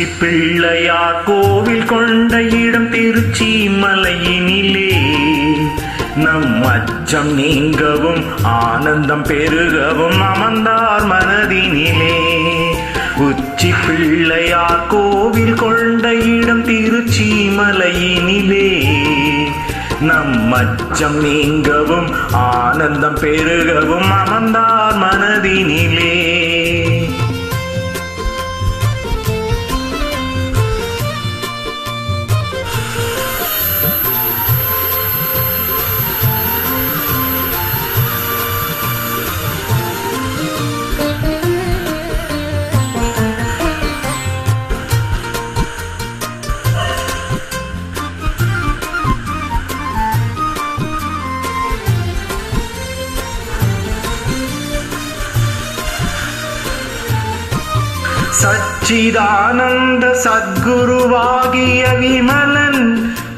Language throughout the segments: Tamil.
உச்சி பிள்ளையார் கோவில் கொண்ட இடம் திருச்சி மலையினிலே நம் அச்சம் நீங்கவும் ஆனந்தம் பெருகவும் அமர்ந்தார் மனதினிலே. உச்சி பிள்ளையார் கோவில் கொண்ட இடம் திருச்சி மலையினிலே நம் அச்சம் நீங்கவும் ஆனந்தம் பெருகவும் அமர்ந்தார் மனதினிலே. சச்சிதானந்த சத்குருவாகிய விமலன்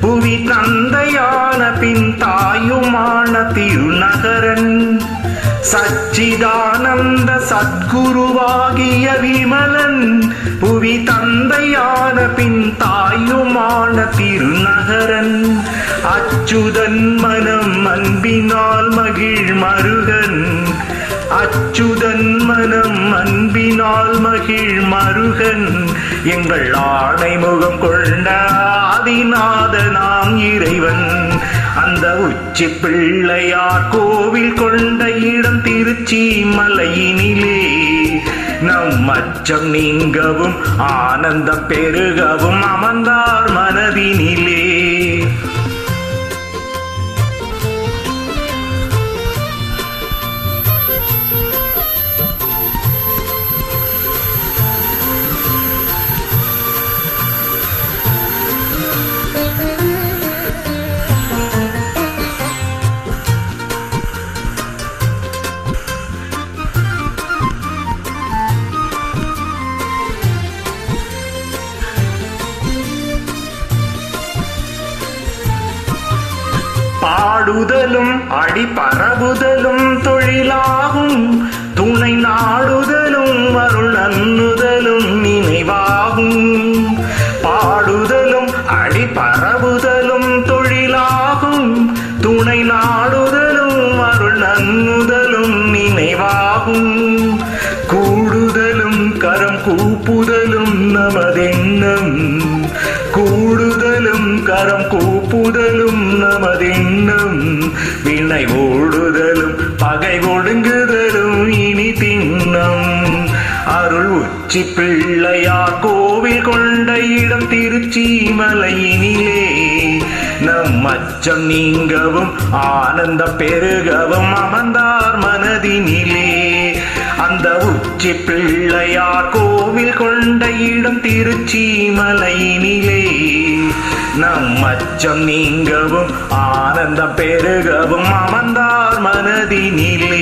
புவி தந்தையான பின் தாயுமான திருநகரன். சச்சிதானந்த சத்குருவாகிய விமலன் புவி தந்தையான பின் தாயுமான திருநகரன். அச்சுதன் மனம் அன்பினால் மகிழ் மருகன். அச்சுதன் மனம் அன்பினால் மகிழ் மருகன். எங்கள் ஆணை முகம் கொண்ட ஆதிநாத நாம் இறைவன். அந்த உச்சி பிள்ளையார் கோவில் கொண்ட இடம் திருச்சி மலையினிலே நம் அச்சம் நீங்கவும் ஆனந்தம் பெருகவும் அமர்ந்தார் மனதினிலே. பாடுதலும் அடி பரவுதலும் தொழிலாகும். துணை நாடுதலும் அருள் அன்னுதலும் நினைவாகும். பாடுதலும் அடி பரவுதலும் தொழிலாகும். துணை நாடுதலும் அருள் அன்னுதலும் நினைவாகும். கூடுதலும் கரம் கூப்புதலும் நமதெண்ணம். கூடுதலும் கரம் கூப்புதலும் நமதெண்ணம். வினை ஓடுதலும் பகை ஒடுங்குதலும் இனி திண்ணம். அருள் உச்சி பிள்ளையார் கோவில் கொண்ட இடம் திருச்சி மலையினிலே நம் அச்சம் நீங்கவும் ஆனந்தம் பெருகவும் அமர்ந்தார் மனதினிலே. அந்த உச்சி பிள்ளையார் கோவில் கொண்ட இடம் திருச்சி மலையினிலே நம் அச்சம் நீங்கவும் ஆனந்தம் பெருகவும் அமர்ந்தார் மனதினிலே.